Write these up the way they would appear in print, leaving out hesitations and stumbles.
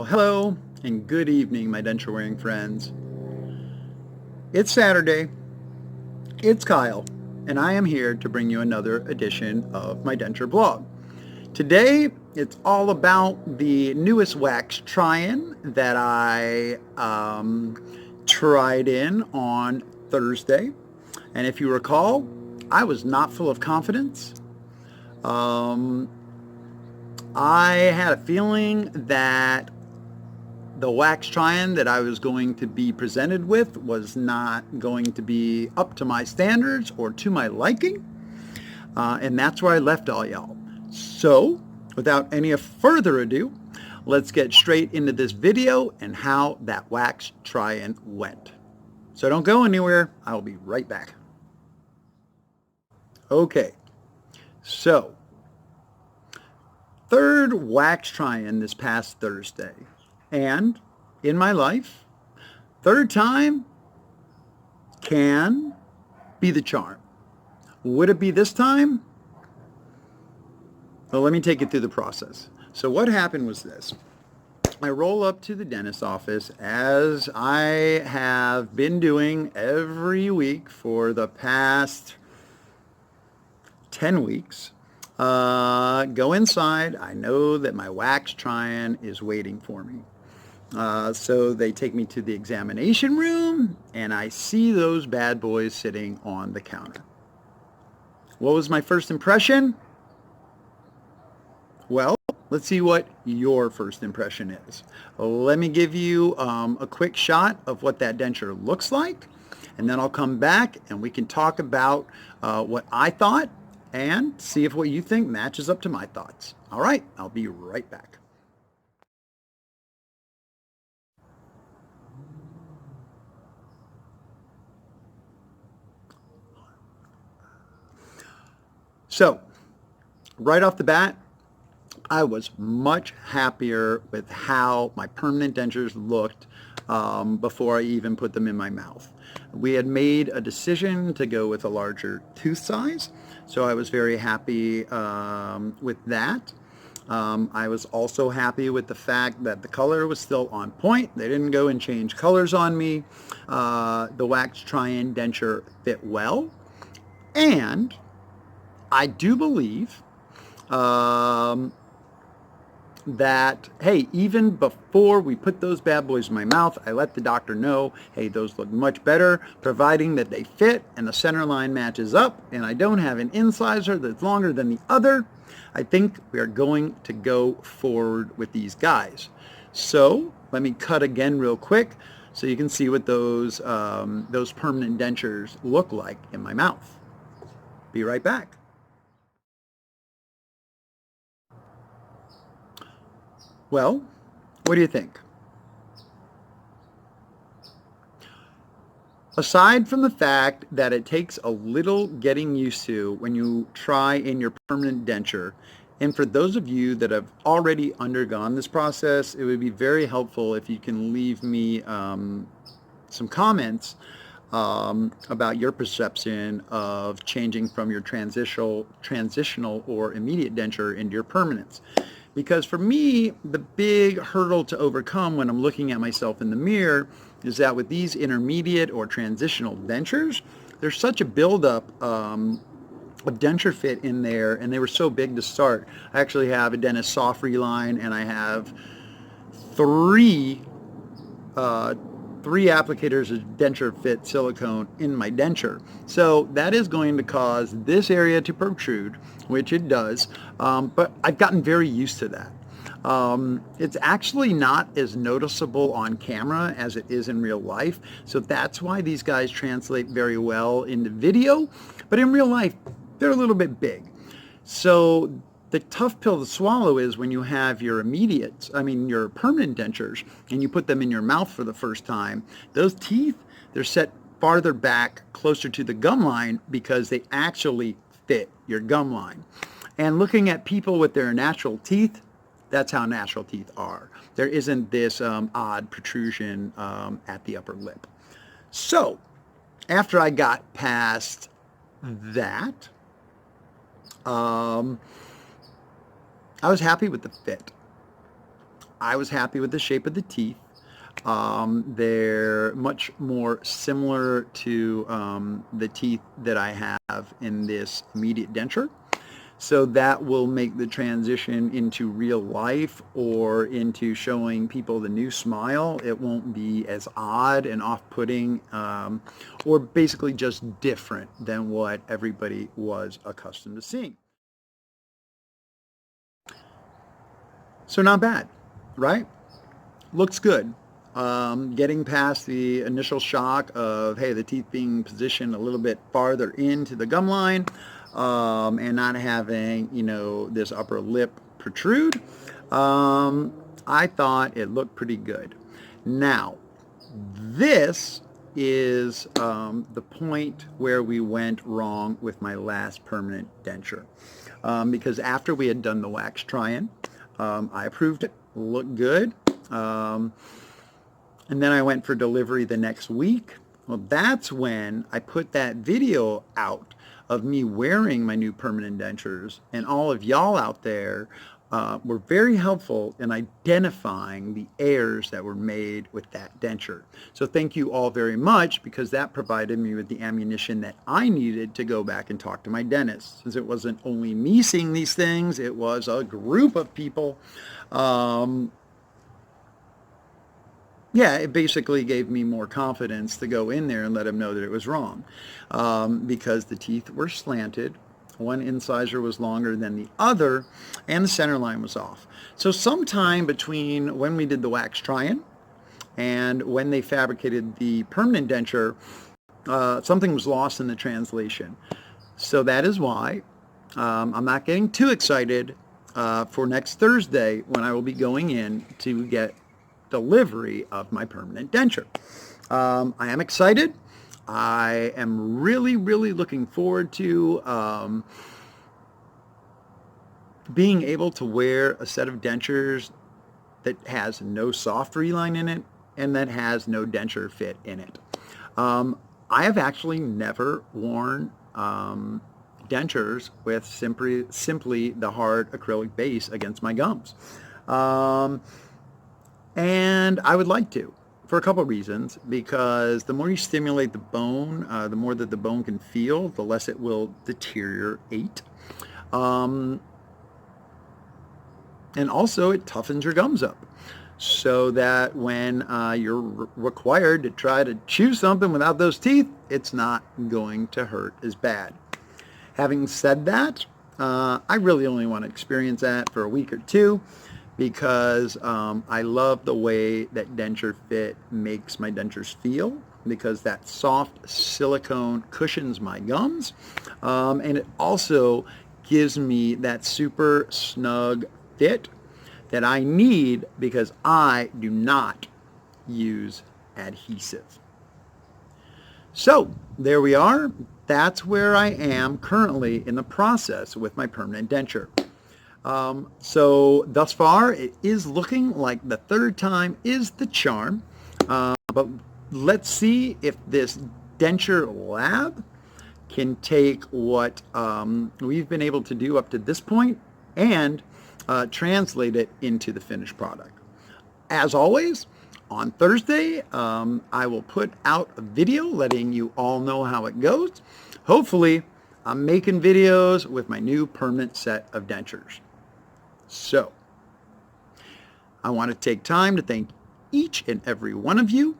Well, hello and good evening, my denture wearing friends. It's Saturday, it's Kyle, and I am here to bring you another edition of my denture blog. Today, it's all about the newest wax try-in that I tried in on Thursday. And if you recall, I was not full of confidence. Um, I had a feeling that the wax try-in that I was going to be presented with was not going to be up to my standards or to my liking. And that's where I left all y'all. So, without any further ado, let's get straight into this video and how that wax try-in went. So don't go anywhere. I'll be right back. Okay, so third wax try-in this past Thursday. And in my life, third time can be the charm. Would it be this time? Well, let me take you through the process. So what happened was this. I roll up to the dentist's office as I have been doing every week for the past 10 weeks. Go inside. I know that my wax try-in is waiting for me. So they take me to the examination room, and I see those bad boys sitting on the counter. What was my first impression? Well, let's see what your first impression is. Let me give you a quick shot of what that denture looks like, and then I'll come back and we can talk about what I thought and see if what you think matches up to my thoughts. All right, I'll be right back. So, right off the bat, I was much happier with how my permanent dentures looked before I even put them in my mouth. We had made a decision to go with a larger tooth size, so I was very happy with that. I was also happy with the fact that the color was still on point. They didn't go and change colors on me. The wax try-in denture fit well, and I do believe that, hey, even before we put those bad boys in my mouth, I let the doctor know, hey, those look much better, providing that they fit and the center line matches up and I don't have an incisor that's longer than the other. I think we are going to go forward with these guys. So let me cut again real quick so you can see what those permanent dentures look like in my mouth. Be right back. Well, what do you think? Aside from the fact that it takes a little getting used to when you try in your permanent denture, and for those of you that have already undergone this process, it would be very helpful if you can leave me some comments about your perception of changing from your transitional or immediate denture into your permanents. Because for me, the big hurdle to overcome when I'm looking at myself in the mirror is that with these intermediate or transitional dentures, there's such a buildup of denture fit in there, and they were so big to start. I actually have a dentist soft reline, and I have three applicators of denture fit silicone in my denture. So that is going to cause this area to protrude, which it does, but I've gotten very used to that. It's actually not as noticeable on camera as it is in real life, so that's why these guys translate very well into video, but in real life, they're a little bit big. So the tough pill to swallow is when you have your your permanent dentures, and you put them in your mouth for the first time. Those teeth, they're set farther back, closer to the gum line, because they actually fit your gum line. And looking at people with their natural teeth, that's how natural teeth are. There isn't this odd protrusion at the upper lip. So, after I got past that, I was happy with the fit. I was happy with the shape of the teeth. They're much more similar to the teeth that I have in this immediate denture. So that will make the transition into real life or into showing people the new smile. It won't be as odd and off-putting, or basically just different than what everybody was accustomed to seeing. So not bad, right? Looks good. Getting past the initial shock of, hey, the teeth being positioned a little bit farther into the gum line, and not having, this upper lip protrude, I thought it looked pretty good. Now, this is the point where we went wrong with my last permanent denture. Because after we had done the wax try-in, I approved it, looked good. And then I went for delivery the next week. Well, that's when I put that video out of me wearing my new permanent dentures, and all of y'all out there were very helpful in identifying the errors that were made with that denture. So thank you all very much, because that provided me with the ammunition that I needed to go back and talk to my dentist. Since it wasn't only me seeing these things, it was a group of people. Yeah, it basically gave me more confidence to go in there and let them know that it was wrong, because the teeth were slanted. One incisor was longer than the other, and the center line was off. So sometime between when we did the wax try-in and when they fabricated the permanent denture, something was lost in the translation. So that is why I'm not getting too excited for next Thursday, when I will be going in to get delivery of my permanent denture. I am excited. I am really, really looking forward to being able to wear a set of dentures that has no soft reline in it and that has no denture fit in it. I have actually never worn dentures with simply the hard acrylic base against my gums. And I would like to, for a couple of reasons, because the more you stimulate the bone, the more that the bone can feel, the less it will deteriorate. And also it toughens your gums up, so that when you're required to try to chew something without those teeth, it's not going to hurt as bad. Having said that, I really only want to experience that for a week or two, because I love the way that denture fit makes my dentures feel, because that soft silicone cushions my gums, and it also gives me that super snug fit that I need, because I do not use adhesive. So there we are. That's where I am currently in the process with my permanent denture. So thus far, it is looking like the third time is the charm. But let's see if this denture lab can take what we've been able to do up to this point and translate it into the finished product. As always, on Thursday, I will put out a video letting you all know how it goes. Hopefully, I'm making videos with my new permanent set of dentures. So, I want to take time to thank each and every one of you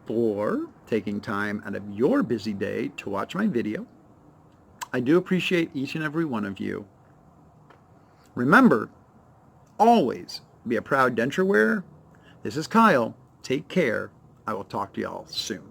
for taking time out of your busy day to watch my video. I do appreciate each and every one of you. Remember, always be a proud denture wearer. This is Kyle. Take care. I will talk to y'all soon.